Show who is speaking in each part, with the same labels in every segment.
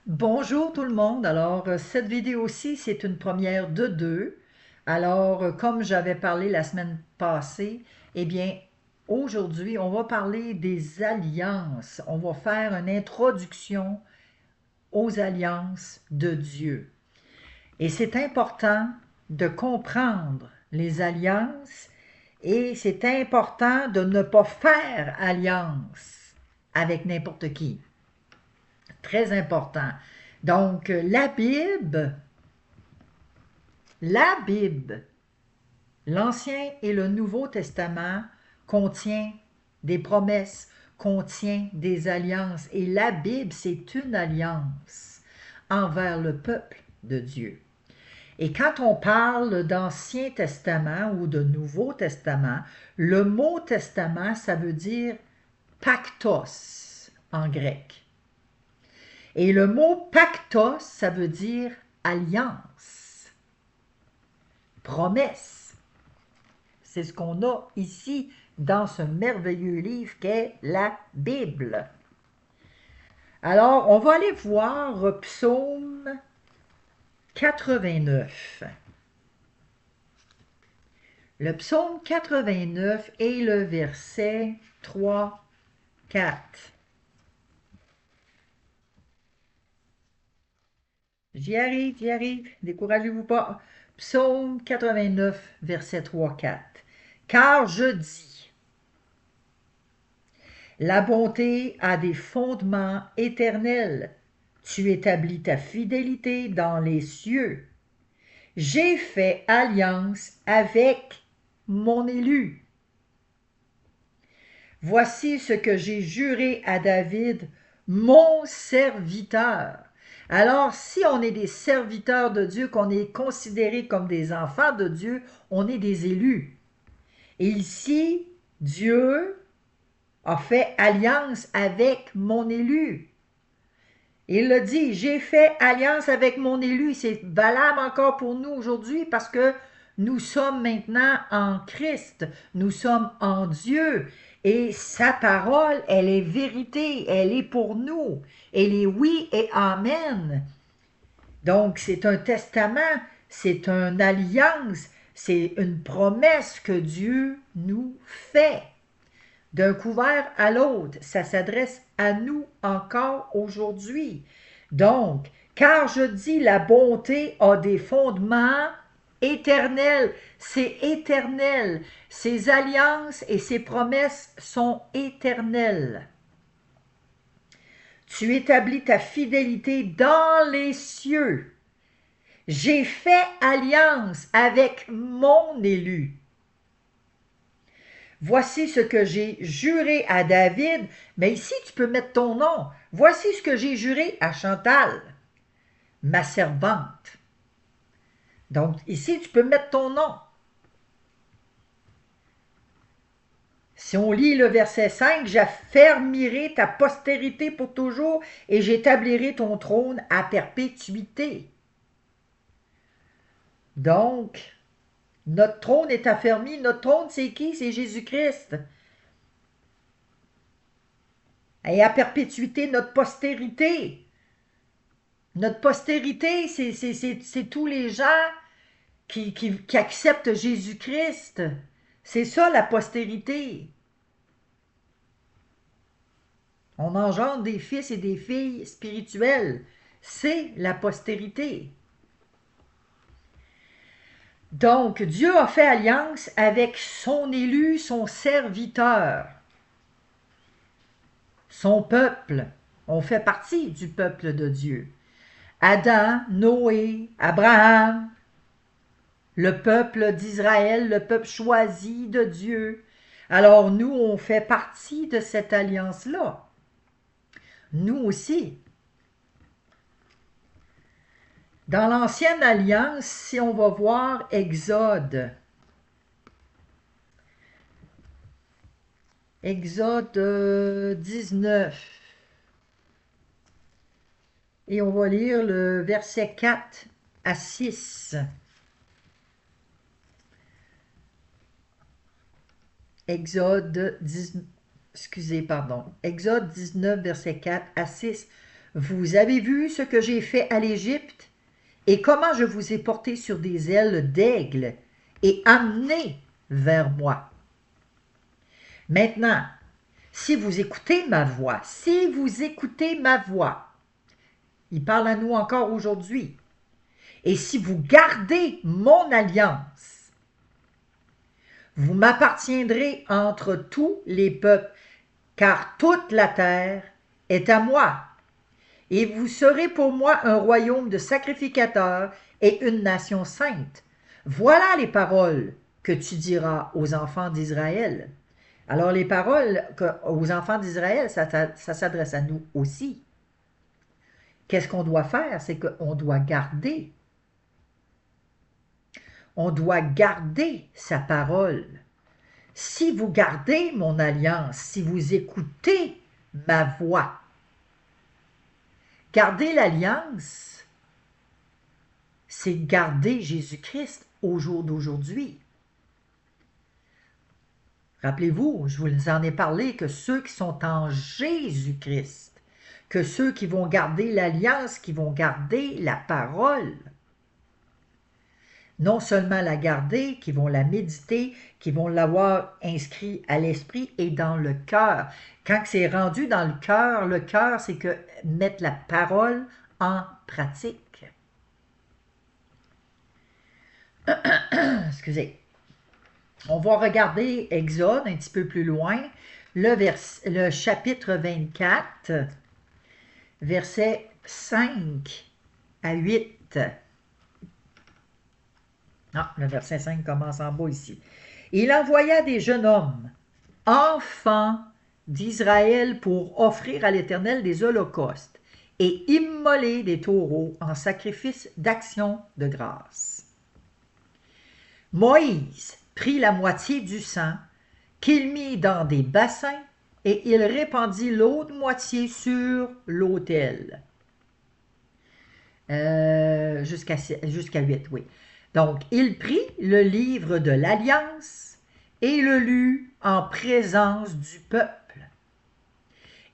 Speaker 1: Bonjour tout le monde. Alors, cette vidéo-ci, c'est une première de deux. Alors, comme j'avais parlé la semaine passée, eh bien, aujourd'hui, on va parler des alliances. On va faire une introduction aux alliances de Dieu. Et c'est important de comprendre les alliances et c'est important de ne pas faire alliance avec n'importe qui. Très important. Donc, la Bible, l'Ancien et le Nouveau Testament contient des promesses, contient des alliances. Et la Bible, c'est une alliance envers le peuple de Dieu. Et quand on parle d'Ancien Testament ou de Nouveau Testament, le mot testament, ça veut dire pactos en grec. Et le mot pactos, ça veut dire alliance, promesse. C'est ce qu'on a ici dans ce merveilleux livre qu'est la Bible. Alors, on va aller voir Psaume 89. Le psaume 89 est le verset 3, 4. J'y arrive, découragez-vous pas. Psaume 89, verset 3, 4. Car je dis, la bonté a des fondements éternels. Tu établis ta fidélité dans les cieux. J'ai fait alliance avec mon élu. Voici ce que j'ai juré à David, mon serviteur. Alors, si on est des serviteurs de Dieu, qu'on est considérés comme des enfants de Dieu, on est des élus. Et ici, Dieu a fait alliance avec mon élu. Il le dit, j'ai fait alliance avec mon élu. C'est valable encore pour nous aujourd'hui parce que nous sommes maintenant en Christ. Nous sommes en Dieu. Et sa parole, elle est vérité. Elle est pour nous. Elle est oui et amen. Donc, c'est un testament. C'est une alliance. C'est une promesse que Dieu nous fait. D'un couvert à l'autre, ça s'adresse à nous encore aujourd'hui. Donc, car je dis la bonté a des fondements éternels, c'est éternel. Ses alliances et ses promesses sont éternelles. Tu établis ta fidélité dans les cieux. J'ai fait alliance avec mon élu. Voici ce que j'ai juré à David, mais ici tu peux mettre ton nom. Voici ce que j'ai juré à Chantal, ma servante. Donc ici tu peux mettre ton nom. Si on lit le verset 5, j'affermirai ta postérité pour toujours et j'établirai ton trône à perpétuité. Donc, notre trône est affermi. Notre trône, c'est qui? C'est Jésus-Christ. Et à perpétuité, notre postérité. Notre postérité, c'est tous les gens qui acceptent Jésus-Christ. C'est ça la postérité. On engendre des fils et des filles spirituels. C'est la postérité. Donc, Dieu a fait alliance avec son élu, son serviteur, son peuple. On fait partie du peuple de Dieu. Adam, Noé, Abraham, le peuple d'Israël, le peuple choisi de Dieu. Alors nous, on fait partie de cette alliance-là. Nous aussi. Dans l'ancienne alliance, si on va voir Exode 19, et on va lire le verset 4 à 6. Exode 19, verset 4 à 6. Vous avez vu ce que j'ai fait à l'Égypte et comment je vous ai porté sur des ailes d'aigle et amené vers moi. Maintenant, si vous écoutez ma voix, il parle à nous encore aujourd'hui, et si vous gardez mon alliance, vous m'appartiendrez entre tous les peuples, car toute la terre est à moi. Et vous serez pour moi un royaume de sacrificateurs et une nation sainte. Voilà les paroles que tu diras aux enfants d'Israël. Alors les paroles aux enfants d'Israël, ça s'adresse à nous aussi. Qu'est-ce qu'on doit faire? C'est qu'on doit garder. On doit garder sa parole. Si vous gardez mon alliance, si vous écoutez ma voix, garder l'alliance, c'est garder Jésus-Christ au jour d'aujourd'hui. Rappelez-vous, je vous en ai parlé, que ceux qui sont en Jésus-Christ, que ceux qui vont garder l'alliance, qui vont garder la parole, non seulement la garder, qui vont la méditer, qui vont l'avoir inscrit à l'esprit et dans le cœur. Quand c'est rendu dans le cœur, c'est que mettre la parole en pratique. Excusez. On va regarder Exode un petit peu plus loin, le chapitre 24, versets 5 à 8. Ah, le verset 5 commence en bas ici. Il envoya des jeunes hommes, enfants d'Israël, pour offrir à l'Éternel des holocaustes et immoler des taureaux en sacrifice d'action de grâce. Moïse prit la moitié du sang qu'il mit dans des bassins et il répandit l'autre moitié sur l'autel. Jusqu'à 8, oui. Donc, il prit le livre de l'Alliance et le lut en présence du peuple.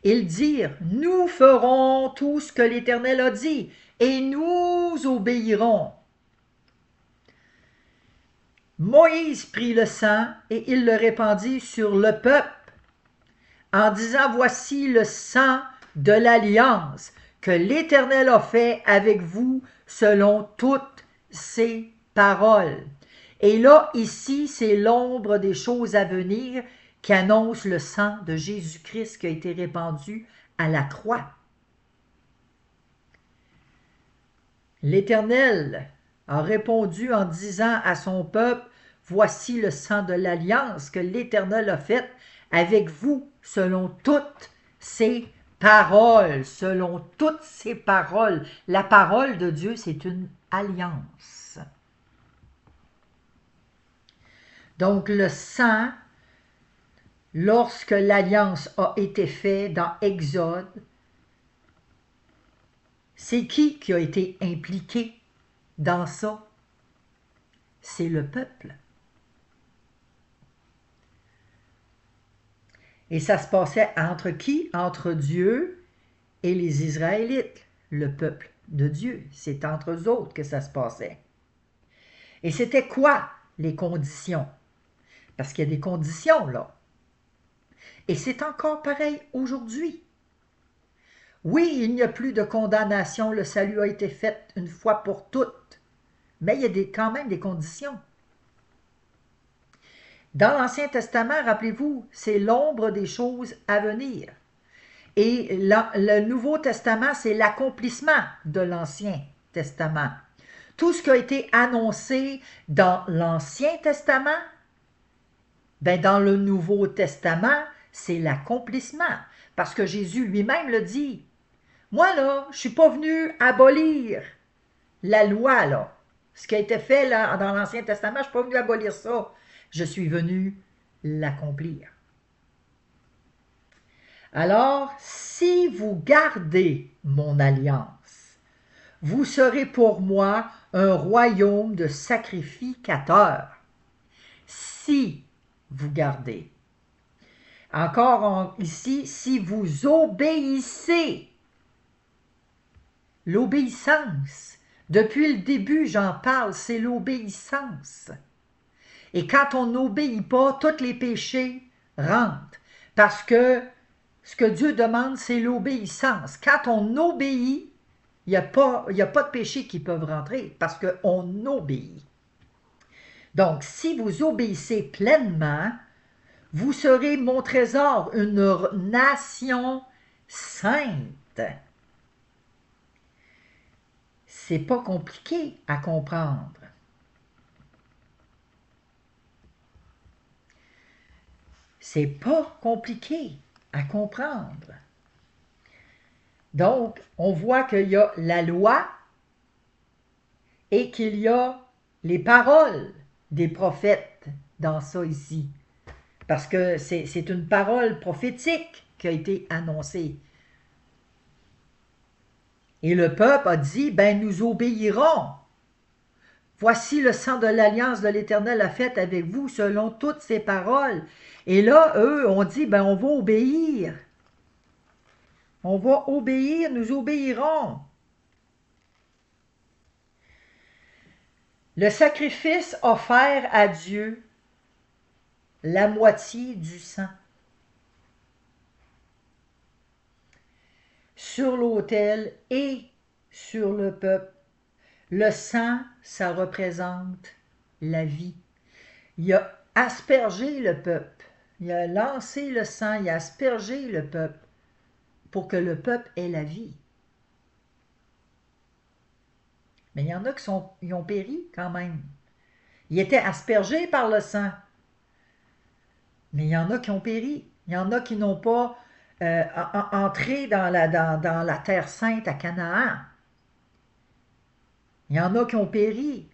Speaker 1: Ils dirent, « Nous ferons tout ce que l'Éternel a dit, et nous obéirons. » Moïse prit le sang et il le répandit sur le peuple, en disant, « Voici le sang de l'Alliance que l'Éternel a fait avec vous selon toutes ses paroles. » Et là, ici, c'est l'ombre des choses à venir qui annonce le sang de Jésus-Christ qui a été répandu à la croix. L'Éternel a répondu en disant à son peuple, « Voici le sang de l'alliance que l'Éternel a faite avec vous selon toutes ses paroles. » Selon toutes ses paroles. La parole de Dieu, c'est une alliance. Donc le sang, lorsque l'alliance a été faite dans Exode, c'est qui a été impliqué dans ça? C'est le peuple. Et ça se passait entre qui? Entre Dieu et les Israélites, le peuple de Dieu. C'est entre eux autres que ça se passait. Et c'était quoi les conditions? Parce qu'il y a des conditions là. Et c'est encore pareil aujourd'hui. Oui, il n'y a plus de condamnation, le salut a été fait une fois pour toutes. Mais il y a quand même des conditions. Dans l'Ancien Testament, rappelez-vous, c'est l'ombre des choses à venir. Et le Nouveau Testament, c'est l'accomplissement de l'Ancien Testament. Tout ce qui a été annoncé dans l'Ancien Testament, ben dans le Nouveau Testament, c'est l'accomplissement. Parce que Jésus lui-même le dit. Moi, là, je ne suis pas venu abolir la loi, là. Ce qui a été fait là, dans l'Ancien Testament, je ne suis pas venu abolir ça. Je suis venu l'accomplir. Alors, si vous gardez mon alliance, vous serez pour moi un royaume de sacrificateurs. Si vous gardez. Encore ici, si vous obéissez. l'obéissance. Depuis le début, j'en parle, c'est l'obéissance. Et quand on n'obéit pas, tous les péchés rentrent. Parce que ce que Dieu demande, c'est l'obéissance. Quand on obéit, il n'y a pas de péchés qui peuvent rentrer parce qu'on obéit. Donc, si vous obéissez pleinement, vous serez mon trésor, une nation sainte. C'est pas compliqué à comprendre. C'est pas compliqué à comprendre. Donc, on voit qu'il y a la loi et qu'il y a les paroles des prophètes dans ça ici. Parce que c'est une parole prophétique qui a été annoncée. Et le peuple a dit, ben nous obéirons. Voici le sang de l'alliance de l'Éternel a fait avec vous selon toutes ses paroles. Et là, eux ont dit, ben on va obéir. On va obéir, nous obéirons. Le sacrifice offert à Dieu, la moitié du sang. Sur l'autel et sur le peuple. Le sang, ça représente la vie. Il a aspergé le peuple. Il a lancé le sang, il a aspergé le peuple pour que le peuple ait la vie. Mais il y en a qui ont péri quand même. Ils étaient aspergés par le sang. Mais il y en a qui ont péri. Il y en a qui n'ont pas entré dans la terre sainte à Canaan. Il y en a qui ont péri.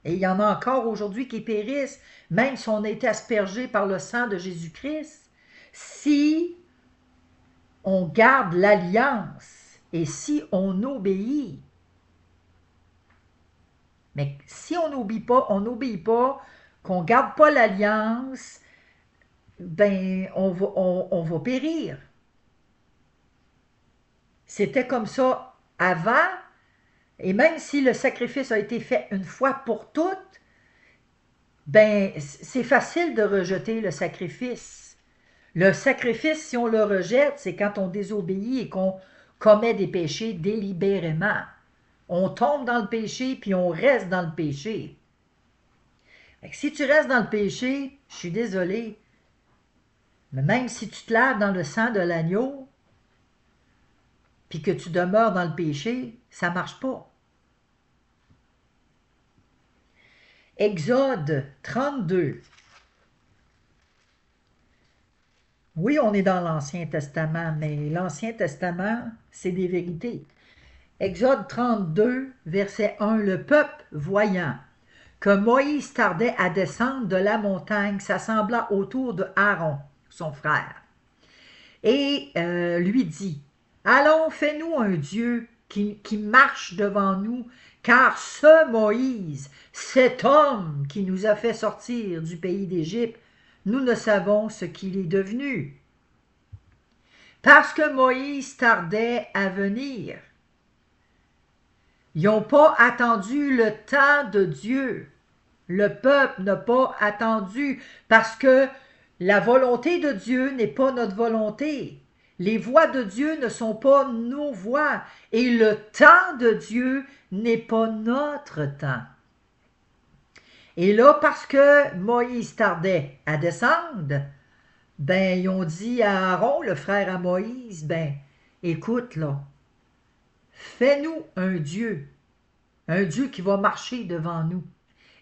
Speaker 1: Et il y en a encore aujourd'hui qui périssent, même si on a été aspergés par le sang de Jésus-Christ. Si on garde l'alliance et si on obéit. Mais si on n'obéit pas, qu'on ne garde pas l'alliance, ben on va périr. C'était comme ça avant, et même si le sacrifice a été fait une fois pour toutes, ben c'est facile de rejeter le sacrifice. Le sacrifice, si on le rejette, c'est quand on désobéit et qu'on commet des péchés délibérément. On tombe dans le péché, puis on reste dans le péché. Fait que si tu restes dans le péché, je suis désolé, mais même si tu te laves dans le sang de l'agneau, puis que tu demeures dans le péché, ça ne marche pas. Exode 32. Oui, on est dans l'Ancien Testament, mais l'Ancien Testament, c'est des vérités. Exode 32, verset 1. Le peuple, voyant que Moïse tardait à descendre de la montagne, s'assembla autour de Aaron, son frère, et lui dit, « Allons, fais-nous un Dieu qui marche devant nous, car ce Moïse, cet homme qui nous a fait sortir du pays d'Égypte, nous ne savons ce qu'il est devenu. » Parce que Moïse tardait à venir. Ils n'ont pas attendu le temps de Dieu. Le peuple n'a pas attendu parce que la volonté de Dieu n'est pas notre volonté. Les voies de Dieu ne sont pas nos voies et le temps de Dieu n'est pas notre temps. Et là, parce que Moïse tardait à descendre, ben ils ont dit à Aaron, le frère à Moïse, ben écoute là, fais-nous un Dieu qui va marcher devant nous.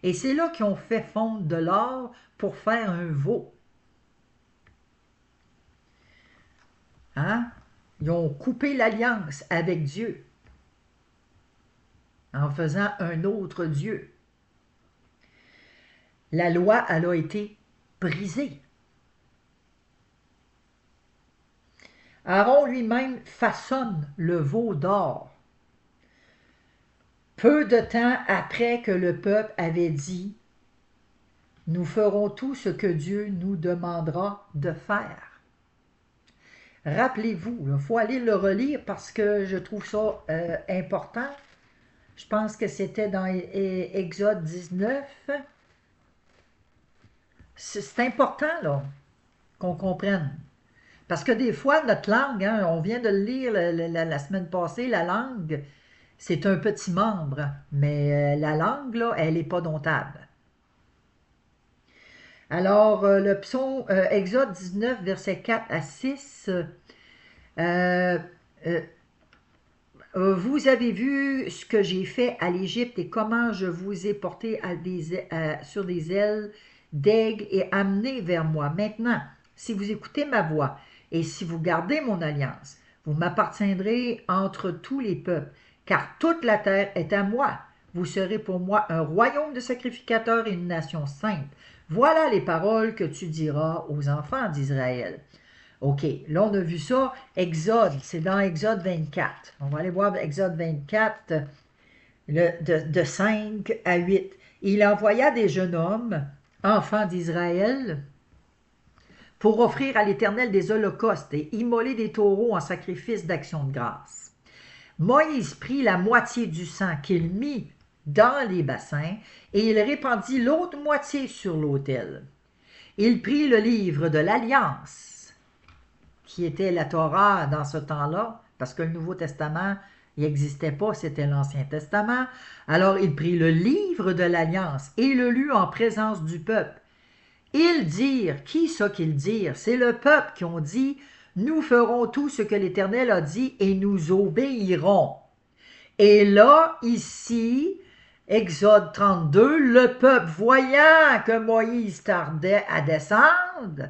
Speaker 1: Et c'est là qu'ils ont fait fondre de l'or pour faire un veau. Hein? Ils ont coupé l'alliance avec Dieu en faisant un autre Dieu. La loi, elle a été brisée. Aaron lui-même façonne le veau d'or. Peu de temps après que le peuple avait dit « Nous ferons tout ce que Dieu nous demandera de faire ». Rappelez-vous, il faut aller le relire parce que je trouve ça important. Je pense que c'était dans Exode 19. C'est important, là, qu'on comprenne. Parce que des fois, notre langue, hein, on vient de le lire la semaine passée, la langue, c'est un petit membre, mais la langue, là, elle n'est pas domptable. Alors, le psaume Exode 19, versets 4 à 6, euh, euh, vous avez vu ce que j'ai fait à l'Égypte et comment je vous ai porté sur des ailes d'aigle et amené vers moi. Maintenant, si vous écoutez ma voix et si vous gardez mon alliance, vous m'appartiendrez entre tous les peuples, car toute la terre est à moi. Vous serez pour moi un royaume de sacrificateurs et une nation sainte. Voilà les paroles que tu diras aux enfants d'Israël. OK, là on a vu ça, Exode, c'est dans Exode 24. On va aller voir Exode 24, de 5 à 8. Il envoya des jeunes hommes, enfants d'Israël, pour offrir à l'Éternel des holocaustes et immoler des taureaux en sacrifice d'action de grâce. Moïse prit la moitié du sang qu'il mit dans les bassins et il répandit l'autre moitié sur l'autel. Il prit le livre de l'Alliance, qui était la Torah dans ce temps-là, parce que le Nouveau Testament n'existait pas, c'était l'Ancien Testament. Alors il prit le livre de l'Alliance et le lut en présence du peuple. Ils dirent, qui ça qu'ils dirent? C'est le peuple qui ont dit, nous ferons tout ce que l'Éternel a dit et nous obéirons. Et là, ici, Exode 32, le peuple, voyant que Moïse tardait à descendre,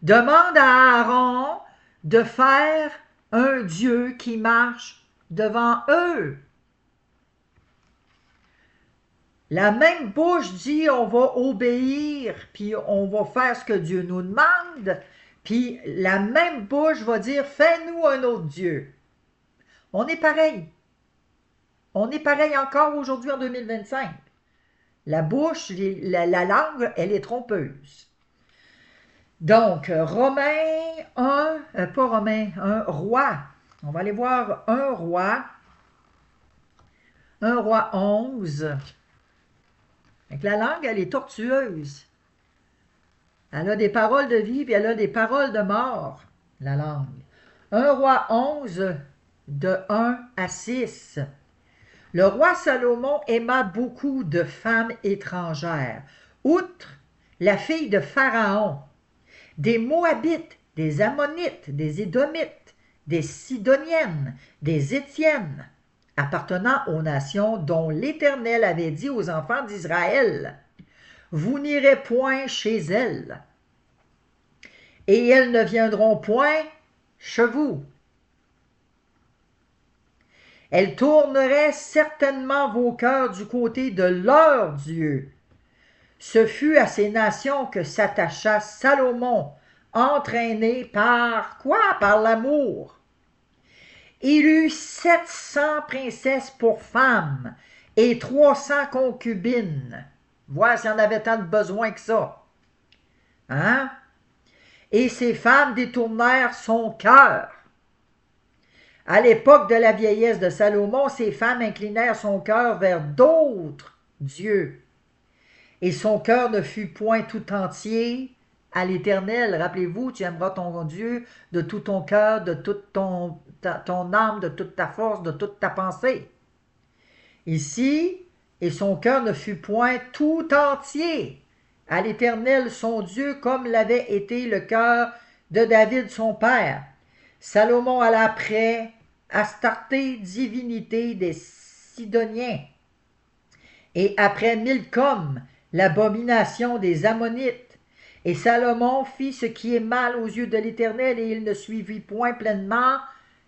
Speaker 1: demande à Aaron de faire un Dieu qui marche devant eux. La même bouche dit on va obéir, puis on va faire ce que Dieu nous demande, puis la même bouche va dire fais-nous un autre Dieu. On est pareil. On est pareil encore aujourd'hui en 2025. La bouche, la langue, elle est trompeuse. Donc, Romains 1, pas Romains, un roi. On va aller voir un roi 11. Donc, la langue, elle est tortueuse. Elle a des paroles de vie, puis elle a des paroles de mort, la langue. Un roi 11, de 1 à 6. Le roi Salomon aima beaucoup de femmes étrangères, outre la fille de Pharaon, des Moabites, des Ammonites, des Édomites, des Sidoniennes, des Étiennes, appartenant aux nations dont l'Éternel avait dit aux enfants d'Israël, « Vous n'irez point chez elles, et elles ne viendront point chez vous. Elles tourneraient certainement vos cœurs du côté de leur Dieu. » Ce fut à ces nations que s'attacha Salomon, entraîné par quoi? Par l'amour. Il eut 700 princesses pour femmes et 300 concubines. Voir s'il y en avait tant de besoin que ça. Hein? Et ces femmes détournèrent son cœur. À l'époque de la vieillesse de Salomon, ces femmes inclinèrent son cœur vers d'autres dieux. Et son cœur ne fut point tout entier à l'Éternel. Rappelez-vous, tu aimeras ton Dieu de tout ton cœur, de toute ton âme, de toute ta force, de toute ta pensée. Ici, et son cœur ne fut point tout entier à l'Éternel son Dieu, comme l'avait été le cœur de David son père. Salomon alla après Astarté, divinité des Sidoniens, et après Milcom, l'abomination des Ammonites. Et Salomon fit ce qui est mal aux yeux de l'Éternel, et il ne suivit point pleinement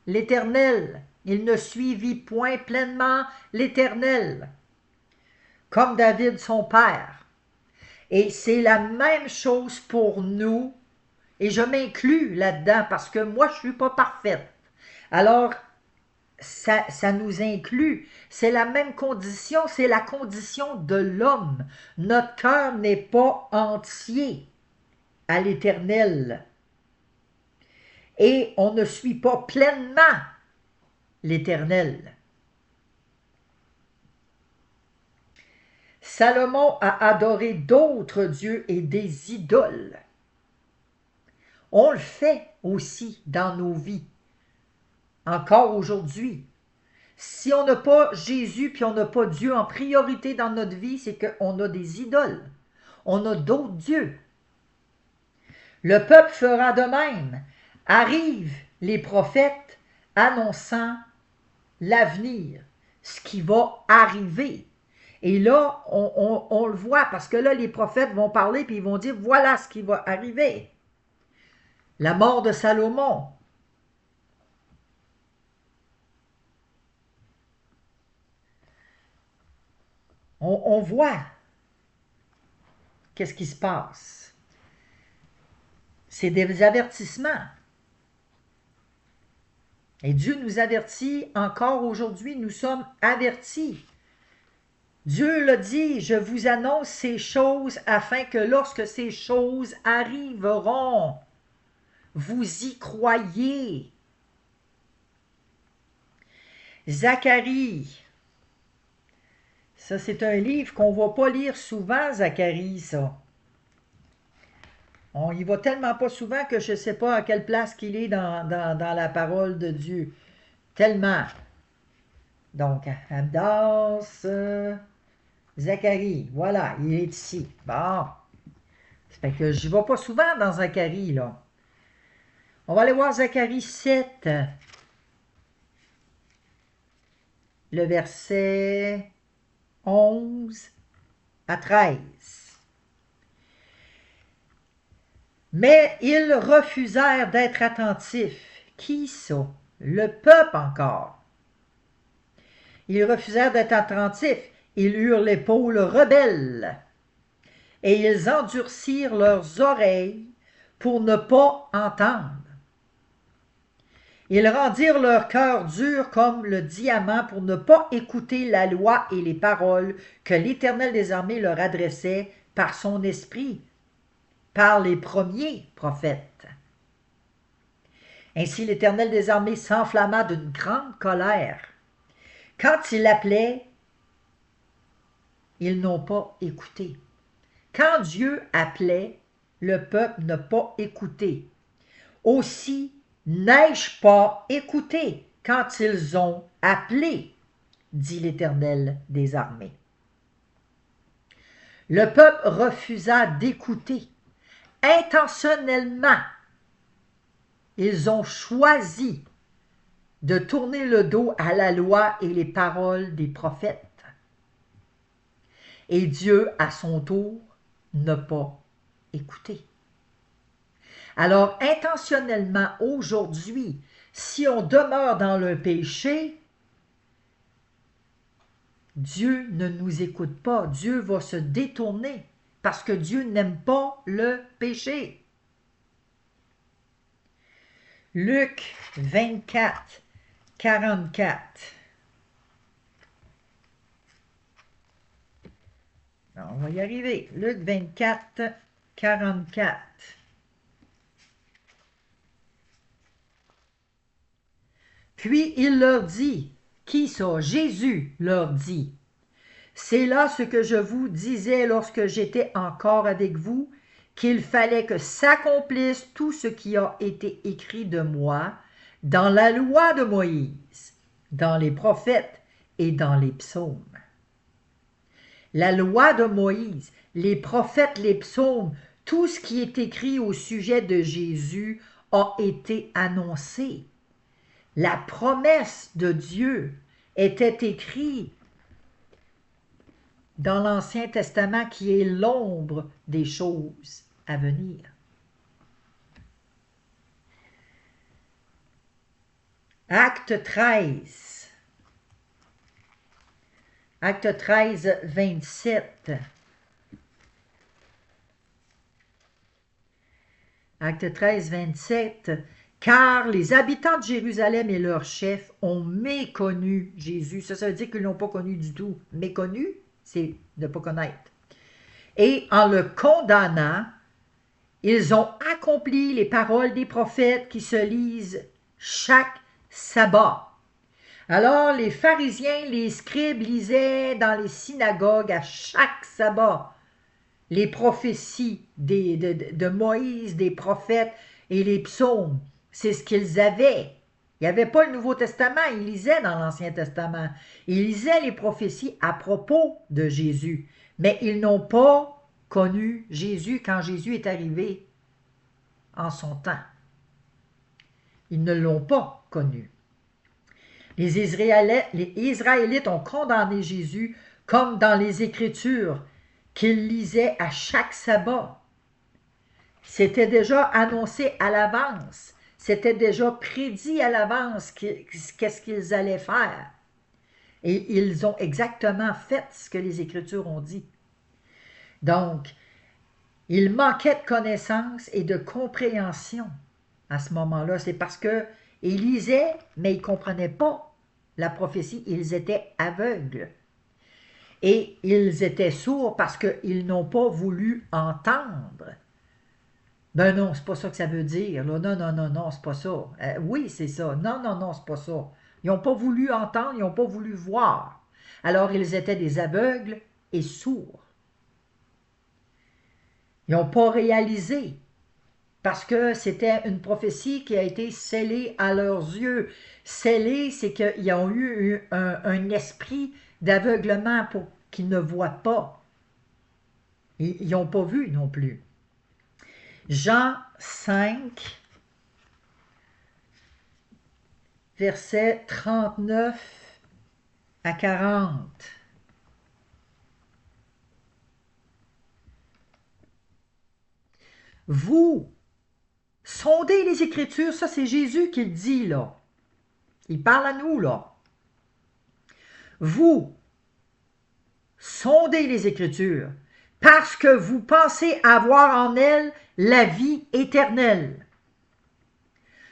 Speaker 1: l'Éternel. Il ne suivit point pleinement l'Éternel, comme David son père. Et c'est la même chose pour nous, et je m'inclus là-dedans parce que moi je ne suis pas parfaite. Alors, ça nous inclut. C'est la même condition, c'est la condition de l'homme. Notre cœur n'est pas entier à l'Éternel. et on ne suit pas pleinement l'Éternel. Salomon a adoré d'autres dieux et des idoles. On le fait aussi dans nos vies, encore aujourd'hui. Si on n'a pas Jésus puis on n'a pas Dieu en priorité dans notre vie, c'est qu'on a des idoles. On a d'autres dieux. Le peuple fera de même. Arrivent les prophètes annonçant l'avenir, ce qui va arriver. Et là, on le voit parce que là, les prophètes vont parler puis ils vont dire, voilà ce qui va arriver. La mort de Salomon. On voit qu'est-ce qui se passe. C'est des avertissements. Et Dieu nous avertit encore aujourd'hui, nous sommes avertis. Dieu l'a dit, je vous annonce ces choses afin que lorsque ces choses arriveront, vous y croyez. Zacharie. Ça, c'est un livre qu'on ne va pas lire souvent, Zacharie, ça. On y va tellement pas souvent que je ne sais pas à quelle place qu'il est dans la parole de Dieu. Tellement. Donc, Abdas, Zacharie, voilà, il est ici. Bon. Ça fait que je ne vais pas souvent dans Zacharie, là. On va aller voir Zacharie 7, le verset 11 à 13. Mais ils refusèrent d'être attentifs. Qui ça? Le peuple encore. Ils refusèrent d'être attentifs. Ils eurent l'épaule rebelle. Et ils endurcirent leurs oreilles pour ne pas entendre. Ils rendirent leur cœur dur comme le diamant pour ne pas écouter la loi et les paroles que l'Éternel des armées leur adressait par son esprit, par les premiers prophètes. Ainsi l'Éternel des armées s'enflamma d'une grande colère. Quand il appelait, ils n'ont pas écouté. Quand Dieu appelait, le peuple n'a pas écouté. Aussi, n'ai-je pas écouté quand ils ont appelé, dit l'Éternel des armées. Le peuple refusa d'écouter. Intentionnellement, ils ont choisi de tourner le dos à la loi et les paroles des prophètes. Et Dieu, à son tour, n'a pas écouté. Alors, intentionnellement, aujourd'hui, si on demeure dans le péché, Dieu ne nous écoute pas. Dieu va se détourner parce que Dieu n'aime pas le péché. Luc 24, 44. On va y arriver. Luc 24, 44. Puis il leur dit, qui ça? Jésus leur dit, c'est là ce que je vous disais lorsque j'étais encore avec vous, qu'il fallait que s'accomplisse tout ce qui a été écrit de moi dans la loi de Moïse, dans les prophètes et dans les psaumes. La loi de Moïse, les prophètes, les psaumes, tout ce qui est écrit au sujet de Jésus a été annoncé. La promesse de Dieu était écrite dans l'Ancien Testament qui est l'ombre des choses à venir. Acte 13. Acte 13, 27. Acte 13, 27. Car les habitants de Jérusalem et leurs chefs ont méconnu Jésus. Ça veut dire qu'ils ne l'ont pas connu du tout. Méconnu, c'est ne pas connaître. Et en le condamnant, Ils ont accompli les paroles des prophètes qui se lisent chaque sabbat. Alors les pharisiens, les scribes lisaient dans les synagogues à chaque sabbat les prophéties de Moïse, des prophètes et les psaumes. C'est ce qu'ils avaient. Il n'y avait pas le Nouveau Testament, ils lisaient dans l'Ancien Testament. Ils lisaient les prophéties à propos de Jésus, mais ils n'ont pas connu Jésus quand Jésus est arrivé en son temps. Ils ne l'ont pas connu. Les Israélites ont condamné Jésus comme dans les Écritures qu'ils lisaient à chaque sabbat. C'était déjà annoncé à l'avance. C'était déjà prédit à l'avance qu'est-ce qu'ils allaient faire. Et ils ont exactement fait ce que les Écritures ont dit. Donc, il manquait de connaissance et de compréhension à ce moment-là. C'est parce qu'ils lisaient, mais ils ne comprenaient pas la prophétie. Ils étaient aveugles. Et ils étaient sourds parce qu'ils n'ont pas voulu entendre. Ben non, c'est pas ça que ça veut dire. Là. Non, non, non, non, c'est pas ça. Oui, c'est ça. Non, non, non, c'est pas ça. Ils n'ont pas voulu entendre, ils n'ont pas voulu voir. Alors, ils étaient des aveugles et sourds. Ils n'ont pas réalisé parce que c'était une prophétie qui a été scellée à leurs yeux. Scellée, c'est qu'ils ont eu un esprit d'aveuglement pour qu'ils ne voient pas. Ils n'ont pas vu non plus. Jean 5, versets 39 à 40. Vous sondez les Écritures, ça c'est Jésus qui le dit là. Il parle à nous là. Vous sondez les Écritures parce que vous pensez avoir en elles la vie éternelle.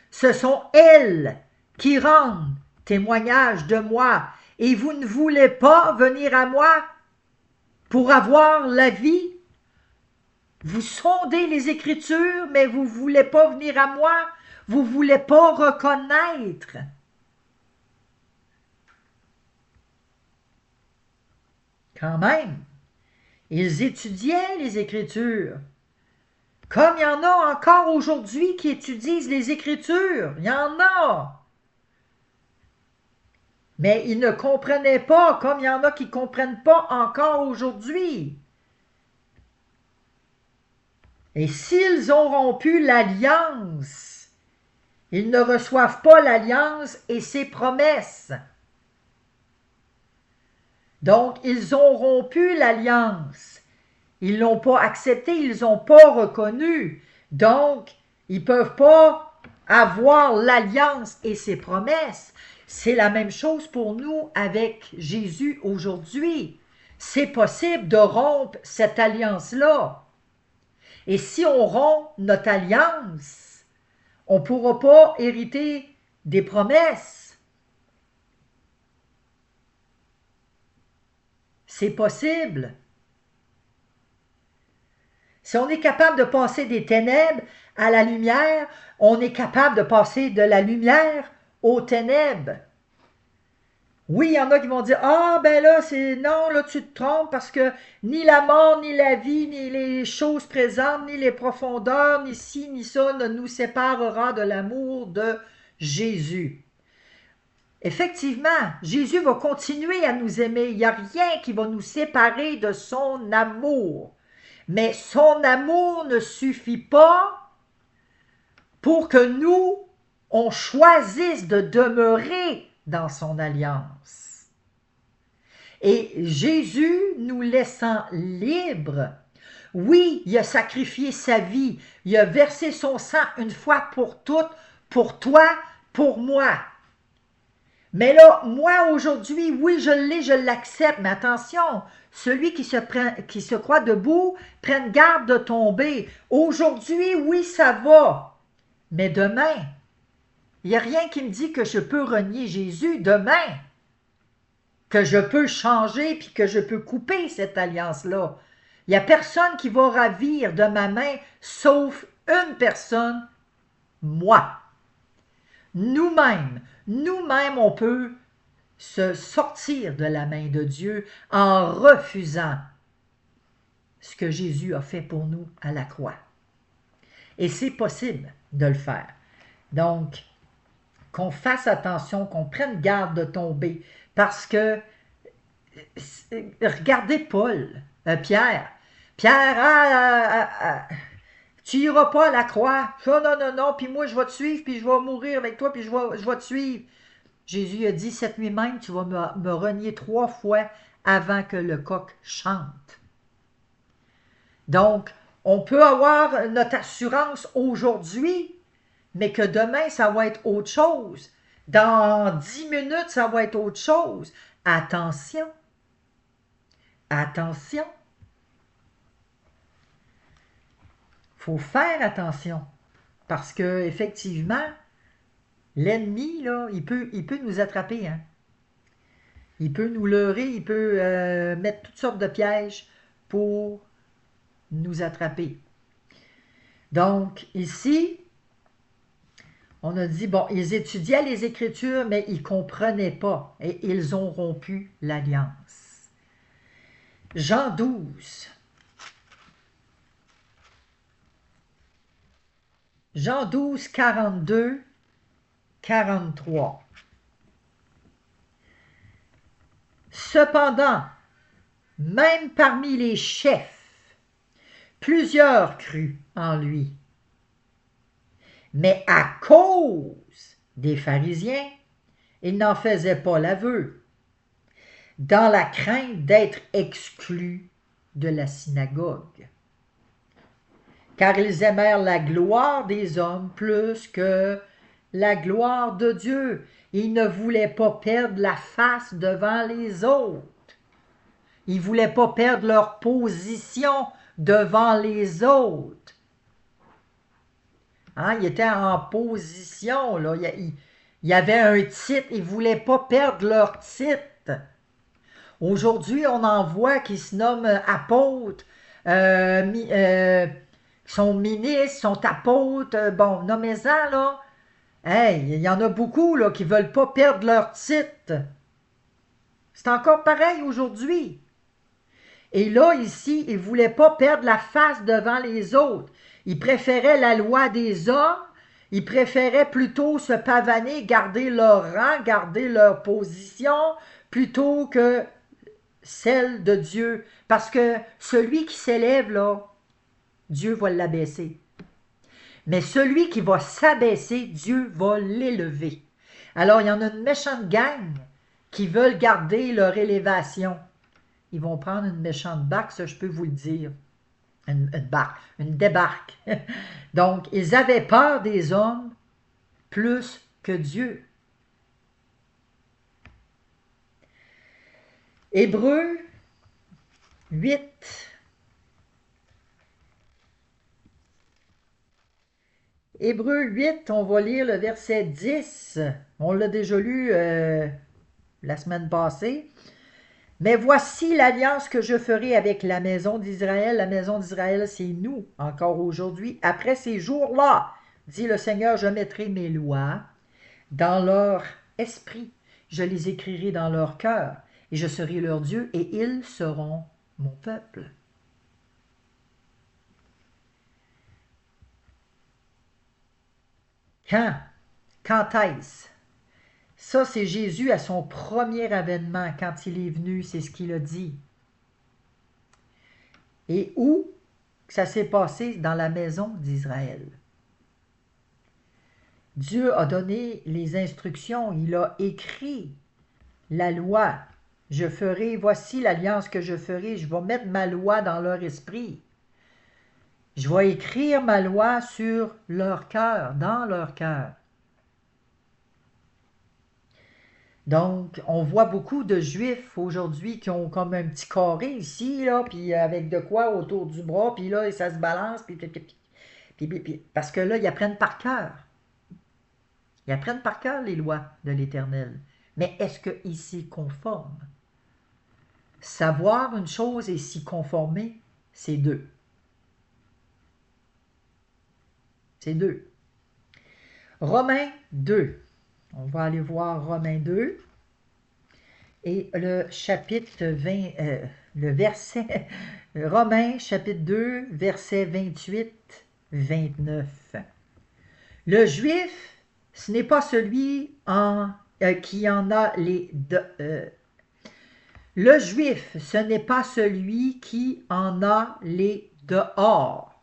Speaker 1: Ce sont elles qui rendent témoignage de moi, et vous ne voulez pas venir à moi pour avoir la vie. Vous sondez les Écritures, mais vous ne voulez pas venir à moi, vous ne voulez pas reconnaître. Quand même, ils étudiaient les Écritures. Comme il y en a encore aujourd'hui qui étudient les Écritures. Il y en a. Mais ils ne comprenaient pas, comme il y en a qui ne comprennent pas encore aujourd'hui. Et s'ils ont rompu l'alliance, ils ne reçoivent pas l'alliance et ses promesses. Donc, ils ont rompu l'alliance. Ils ne l'ont pas accepté, ils n'ont pas reconnu. Donc, ils ne peuvent pas avoir l'alliance et ses promesses. C'est la même chose pour nous avec Jésus aujourd'hui. C'est possible de rompre cette alliance-là. Et si on rompt notre alliance, on ne pourra pas hériter des promesses. C'est possible. Si on est capable de passer des ténèbres à la lumière, on est capable de passer de la lumière aux ténèbres. Oui, il y en a qui vont dire « Ah, ben là, non, là, tu te trompes parce que ni la mort, ni la vie, ni les choses présentes, ni les profondeurs, ni ci, ni ça ne nous séparera de l'amour de Jésus. » Effectivement, Jésus va continuer à nous aimer. Il n'y a rien qui va nous séparer de son amour. Mais son amour ne suffit pas pour que nous, on choisisse de demeurer dans son alliance. Et Jésus, nous laissant libres, oui, il a sacrifié sa vie, il a versé son sang une fois pour toutes, pour toi, pour moi. Mais là, moi aujourd'hui, oui, je l'accepte, mais attention, celui qui se croit debout, prenne garde de tomber. Aujourd'hui, oui, ça va, mais demain, il n'y a rien qui me dit que je peux renier Jésus demain, que je peux changer puis que je peux couper cette alliance-là. Il n'y a personne qui va ravir de ma main, sauf une personne, moi. Nous-mêmes, on peut se sortir de la main de Dieu en refusant ce que Jésus a fait pour nous à la croix. Et c'est possible de le faire. Donc, qu'on fasse attention, qu'on prenne garde de tomber, parce que, regardez Paul, Pierre, tu n'iras pas à la croix, non, puis moi je vais te suivre, puis je vais mourir avec toi, puis je vais te suivre. Jésus a dit, cette nuit même, tu vas me renier 3 fois avant que le coq chante. Donc, on peut avoir notre assurance aujourd'hui, mais que demain, ça va être autre chose. Dans 10 minutes, ça va être autre chose. Attention. Attention. Il faut faire attention. Parce que effectivement, l'ennemi, là, il peut nous attraper. Hein? Il peut nous leurrer, il peut mettre toutes sortes de pièges pour nous attraper. Donc, ici, on a dit, bon, ils étudiaient les Écritures, mais ils ne comprenaient pas et ils ont rompu l'alliance. Jean 12. Jean 12, 42, 43. Cependant, même parmi les chefs, plusieurs crurent en lui. Mais à cause des pharisiens, ils n'en faisaient pas l'aveu, dans la crainte d'être exclus de la synagogue. Car ils aimèrent la gloire des hommes plus que la gloire de Dieu. Ils ne voulaient pas perdre la face devant les autres. Ils ne voulaient pas perdre leur position devant les autres. Hein, ils étaient en position, là. Il y avait un titre, ils ne voulaient pas perdre leur titre. Aujourd'hui, on en voit qui se nomment apôtres, sont ministres, sont apôtres, bon, nommez-en, là. Hey, il y en a beaucoup, là, qui ne veulent pas perdre leur titre. C'est encore pareil aujourd'hui. Et là, ici, ils ne voulaient pas perdre la face devant les autres. Ils préféraient la loi des hommes. Ils préféraient plutôt se pavaner, garder leur rang, garder leur position, plutôt que celle de Dieu. Parce que celui qui s'élève, là, Dieu va l'abaisser. Mais celui qui va s'abaisser, Dieu va l'élever. Alors, il y en a une méchante gang qui veulent garder leur élévation. Ils vont prendre une méchante barque, ça je peux vous le dire. Une barque, une débarque. Donc, ils avaient peur des hommes plus que Dieu. Hébreux 8. Hébreux 8, on va lire le verset 10. On l'a déjà lu la semaine passée. Mais voici l'alliance que je ferai avec la maison d'Israël. La maison d'Israël, c'est nous, encore aujourd'hui. Après ces jours-là, dit le Seigneur, je mettrai mes lois dans leur esprit. Je les écrirai dans leur cœur. Et je serai leur Dieu, et ils seront mon peuple. Quand est-ce? Ça, c'est Jésus à son premier avènement, quand il est venu, c'est ce qu'il a dit. Et où ça s'est passé? Dans la maison d'Israël. Dieu a donné les instructions, il a écrit la loi. Je ferai, voici l'alliance que je ferai, je vais mettre ma loi dans leur esprit. Je vais écrire ma loi sur leur cœur, dans leur cœur. Donc, on voit beaucoup de Juifs aujourd'hui qui ont comme un petit carré ici, là, puis avec de quoi autour du bras, puis là, ça se balance, puis parce que là, ils apprennent par cœur. Ils apprennent par cœur les lois de l'Éternel. Mais est-ce qu'ils s'y conforment? Savoir une chose et s'y conformer, C'est deux. C'est deux. Romains 2. On va aller voir Romains 2. Et le chapitre 20, le verset, Romains chapitre 2, verset 28-29. Le juif, ce n'est pas celui qui en a les... le juif, ce n'est pas celui qui en a les dehors.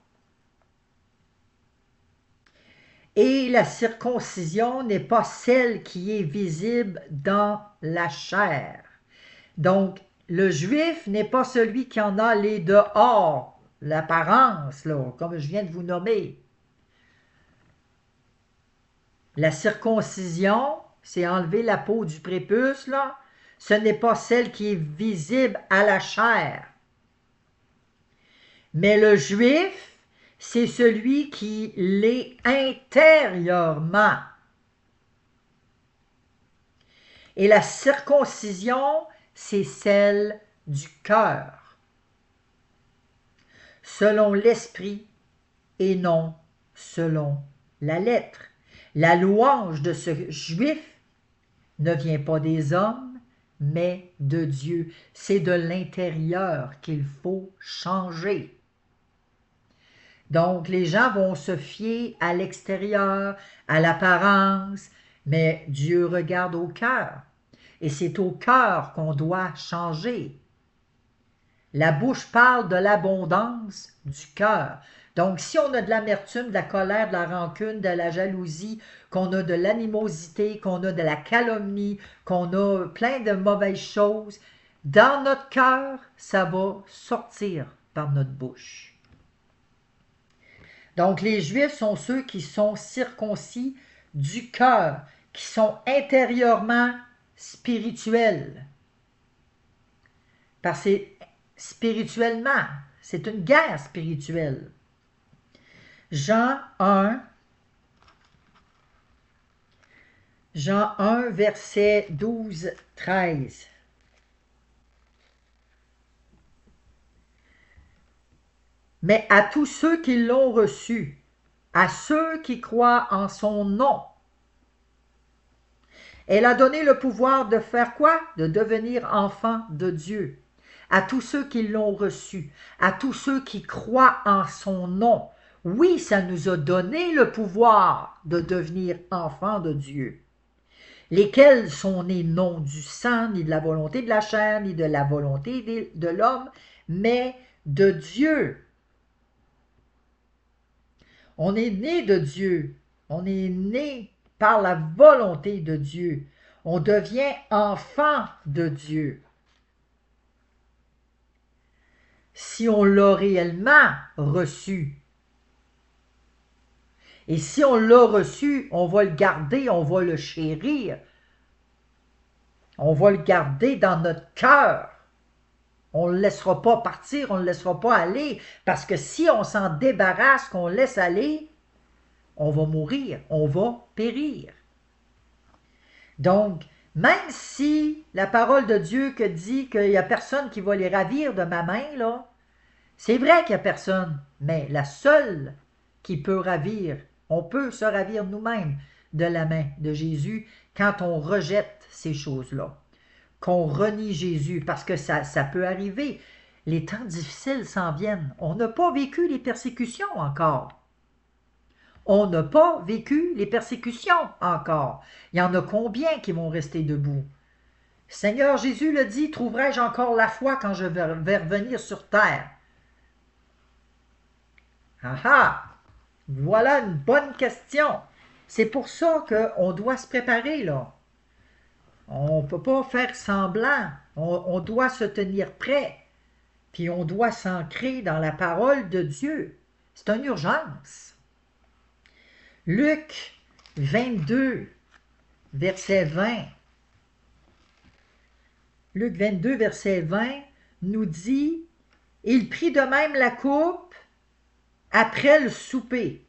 Speaker 1: Et la circoncision n'est pas celle qui est visible dans la chair. Donc, le juif n'est pas celui qui en a les dehors, l'apparence, là, comme je viens de vous nommer. La circoncision, c'est enlever la peau du prépuce, là. Ce n'est pas celle qui est visible à la chair. Mais le juif, c'est celui qui l'est intérieurement. Et la circoncision, c'est celle du cœur, selon l'esprit et non selon la lettre. La louange de ce juif ne vient pas des hommes, mais de Dieu. C'est de l'intérieur qu'il faut changer. Donc, les gens vont se fier à l'extérieur, à l'apparence, mais Dieu regarde au cœur. Et c'est au cœur qu'on doit changer. La bouche parle de l'abondance du cœur. Donc, si on a de l'amertume, de la colère, de la rancune, de la jalousie, qu'on a de l'animosité, qu'on a de la calomnie, qu'on a plein de mauvaises choses, dans notre cœur, ça va sortir par notre bouche. Donc, les Juifs sont ceux qui sont circoncis du cœur, qui sont intérieurement spirituels. Parce que spirituellement, c'est une guerre spirituelle. Jean 1, verset 12-13. Mais à tous ceux qui l'ont reçu, à ceux qui croient en son nom, elle a donné le pouvoir de faire quoi? De devenir enfants de Dieu. À tous ceux qui l'ont reçu, à tous ceux qui croient en son nom. Oui, ça nous a donné le pouvoir de devenir enfants de Dieu. Lesquels sont nés non du sang, ni de la volonté de la chair, ni de la volonté de l'homme, mais de Dieu. On est né de Dieu. On est né par la volonté de Dieu. On devient enfant de Dieu. Si on l'a réellement reçu. Et si on l'a reçu, on va le garder, on va le chérir. On va le garder dans notre cœur. On ne le laissera pas partir, on ne le laissera pas aller, parce que si on s'en débarrasse, qu'on laisse aller, on va mourir, on va périr. Donc, même si la parole de Dieu que dit qu'il n'y a personne qui va les ravir de ma main, là, c'est vrai qu'il n'y a personne, mais la seule qui peut ravir, on peut se ravir nous-mêmes de la main de Jésus quand on rejette ces choses-là, qu'on renie Jésus, parce que ça peut arriver. Les temps difficiles s'en viennent. On n'a pas vécu les persécutions encore. On n'a pas vécu les persécutions encore. Il y en a combien qui vont rester debout? Seigneur Jésus le dit, trouverai-je encore la foi quand je vais revenir sur terre? Ah ah! Voilà une bonne question. C'est pour ça qu'on doit se préparer, là. On ne peut pas faire semblant. On doit se tenir prêt. Puis on doit s'ancrer dans la parole de Dieu. C'est une urgence. Luc 22, verset 20. Luc 22, verset 20 nous dit « Il prit de même la coupe après le souper.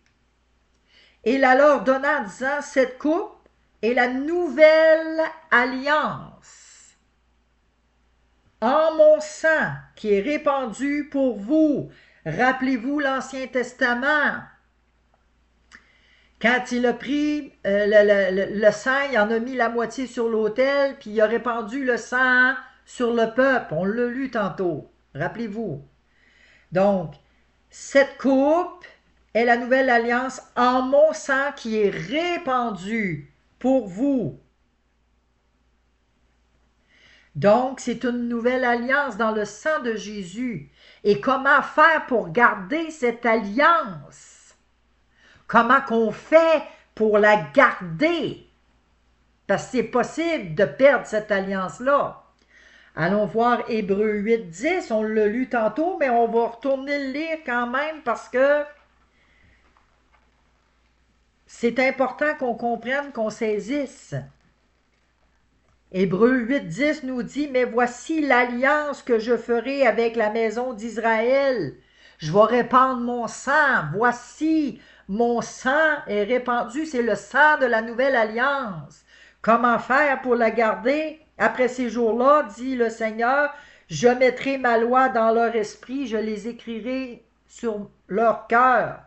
Speaker 1: Et la leur donna en disant, cette coupe est la nouvelle alliance en mon sang qui est répandu pour vous. Rappelez-vous l'Ancien Testament. Quand il a pris le sang, il en a mis la moitié sur l'autel, puis il a répandu le sang sur le peuple. On l'a lu tantôt. Rappelez-vous. Donc, cette coupe est la nouvelle alliance en mon sang qui est répandue pour vous. Donc, c'est une nouvelle alliance dans le sang de Jésus. Et comment faire pour garder cette alliance? Comment qu'on fait pour la garder? Parce que c'est possible de perdre cette alliance-là. Allons voir Hébreux 8, 10. On l'a lu tantôt, mais on va retourner le lire quand même parce que c'est important qu'on comprenne, qu'on saisisse. Hébreux 8, 10 nous dit, « Mais voici l'alliance que je ferai avec la maison d'Israël. Je vais répandre mon sang. Voici, mon sang est répandu. » C'est le sang de la nouvelle alliance. Comment faire pour la garder? Après ces jours-là, dit le Seigneur, « Je mettrai ma loi dans leur esprit, je les écrirai sur leur cœur.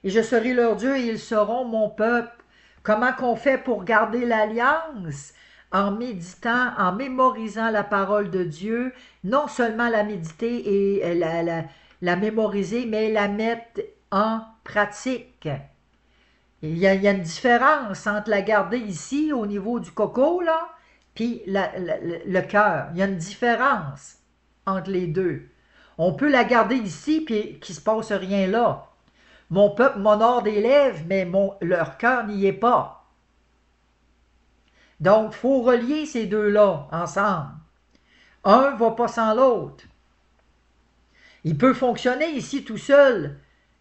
Speaker 1: Et je serai leur Dieu et ils seront mon peuple. » Comment qu'on fait pour garder l'alliance? En méditant, en mémorisant la parole de Dieu, non seulement la méditer et la mémoriser, mais la mettre en pratique. Il y a une différence entre la garder ici, au niveau du coco, là, puis le cœur. Il y a une différence entre les deux. On peut la garder ici, puis qu'il ne se passe rien là. Mon peuple m'honore des lèvres, mais leur cœur n'y est pas. Donc, il faut relier ces deux-là ensemble. Un ne va pas sans l'autre. Il peut fonctionner ici tout seul,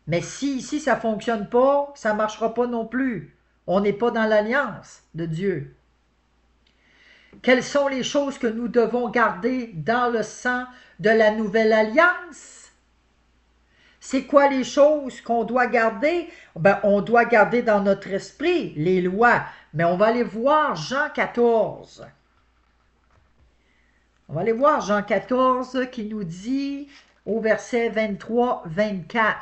Speaker 1: mais si ici ça ne fonctionne pas, ça ne marchera pas non plus. On n'est pas dans l'alliance de Dieu. Quelles sont les choses que nous devons garder dans le sang de la nouvelle alliance? C'est quoi les choses qu'on doit garder? Ben, on doit garder dans notre esprit les lois. Mais on va aller voir Jean 14. On va aller voir Jean 14 qui nous dit au verset 23-24.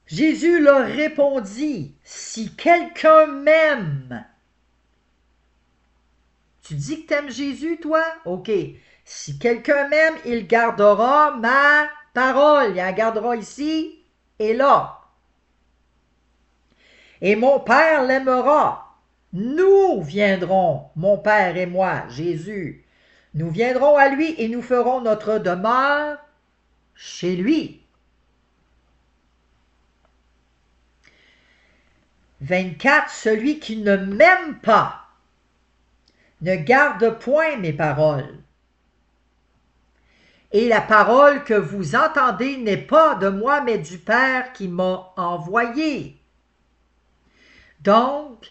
Speaker 1: Jésus leur répondit, « Si quelqu'un m'aime, » tu dis que tu aimes Jésus, toi? OK. « Si quelqu'un m'aime, il gardera ma parole. » Il la gardera ici et là. Et mon Père l'aimera. Nous viendrons, mon Père et moi, Jésus. Nous viendrons à lui et nous ferons notre demeure chez lui. 24. Celui qui ne m'aime pas ne garde point mes paroles. Et la parole que vous entendez n'est pas de moi, mais du Père qui m'a envoyé. Donc,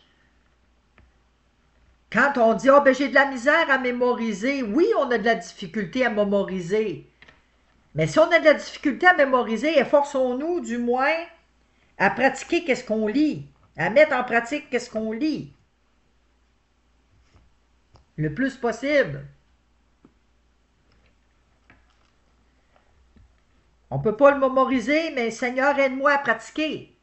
Speaker 1: quand on dit « Ah, ben j'ai de la misère à mémoriser », oui, on a de la difficulté à mémoriser. Mais si on a de la difficulté à mémoriser, efforçons-nous du moins à pratiquer qu'est-ce qu'on lit, à mettre en pratique qu'est-ce qu'on lit. Le plus possible. On ne peut pas le mémoriser, mais Seigneur, aide-moi à pratiquer.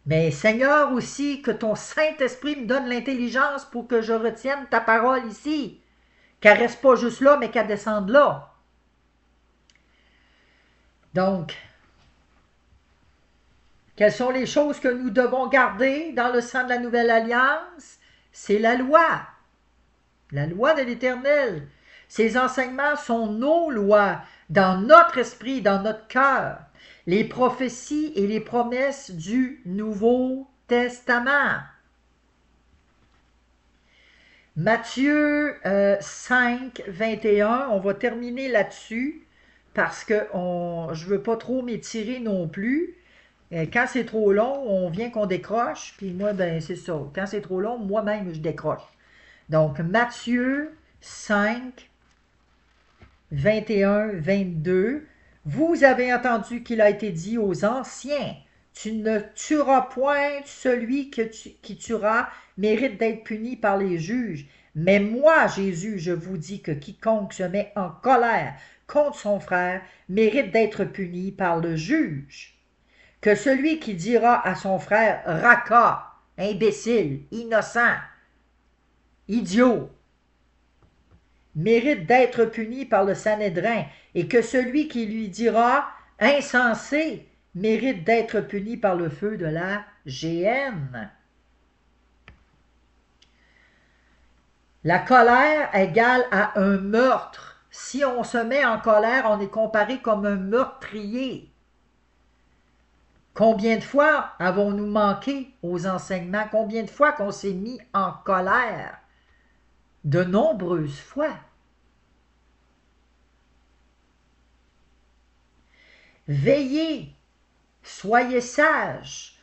Speaker 1: Mais Seigneur aussi, que ton Saint-Esprit me donne l'intelligence pour que je retienne ta parole ici. Qu'elle ne reste pas juste là, mais qu'elle descende là. Donc, quelles sont les choses que nous devons garder dans le sang de la Nouvelle Alliance? C'est la loi de l'Éternel. Ces enseignements sont nos lois dans notre esprit, dans notre cœur. Les prophéties et les promesses du Nouveau Testament. Matthieu 5, 21, on va terminer là-dessus parce que je ne veux pas trop m'étirer non plus. Quand c'est trop long, on vient qu'on décroche, puis moi, ben c'est ça. Quand c'est trop long, moi-même, je décroche. Donc, Matthieu 5, 21, 22. Vous avez entendu qu'il a été dit aux anciens, Tu ne tueras point, celui qui tuera mérite d'être puni par les juges. Mais moi, Jésus, je vous dis que quiconque se met en colère contre son frère mérite d'être puni par le juge. Que celui qui dira à son frère raca, imbécile, innocent, idiot, mérite d'être puni par le Sanhédrin, et que celui qui lui dira insensé mérite d'être puni par le feu de la géhenne. La colère égale à un meurtre. Si on se met en colère, on est comparé comme un meurtrier. Combien de fois avons-nous manqué aux enseignements? Combien de fois qu'on s'est mis en colère? De nombreuses fois. Veillez, soyez sages.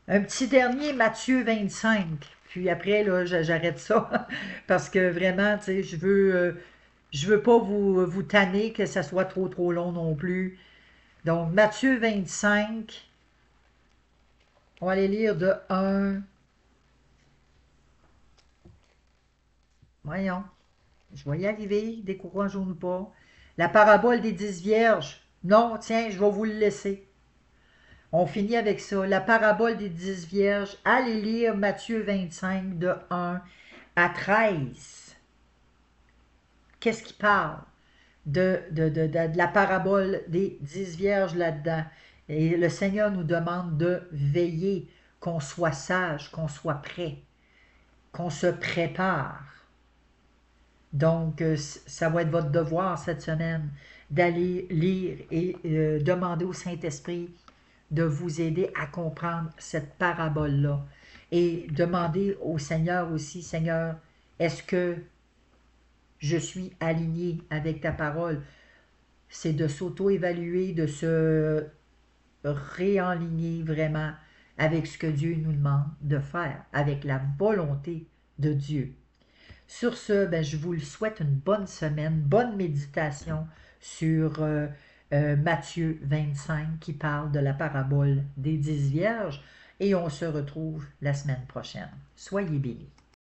Speaker 1: Un petit dernier, Matthieu 25. Puis après, là, j'arrête ça parce que vraiment, tu sais, je veux pas vous tanner, que ça soit trop long non plus. Donc, Matthieu 25, on va aller lire de 1. Voyons, je vais y arriver, décourageons-nous pas. La parabole des 10 vierges. Non, tiens, je vais vous le laisser. On finit avec ça. La parabole des 10 vierges. Allez lire Matthieu 25 de 1 à 13. Qu'est-ce qui parle de la parabole des 10 vierges là-dedans? Et le Seigneur nous demande de veiller, qu'on soit sage, qu'on soit prêt, qu'on se prépare. Donc, ça va être votre devoir cette semaine d'aller lire et demander au Saint-Esprit de vous aider à comprendre cette parabole-là. Et demander au Seigneur aussi, Seigneur, est-ce que je suis aligné avec ta parole? C'est de s'auto-évaluer, de se réaligner vraiment avec ce que Dieu nous demande de faire, avec la volonté de Dieu. Sur ce, ben, je vous le souhaite une bonne semaine, bonne méditation sur Matthieu 25 qui parle de la parabole des 10 vierges et on se retrouve la semaine prochaine. Soyez bénis.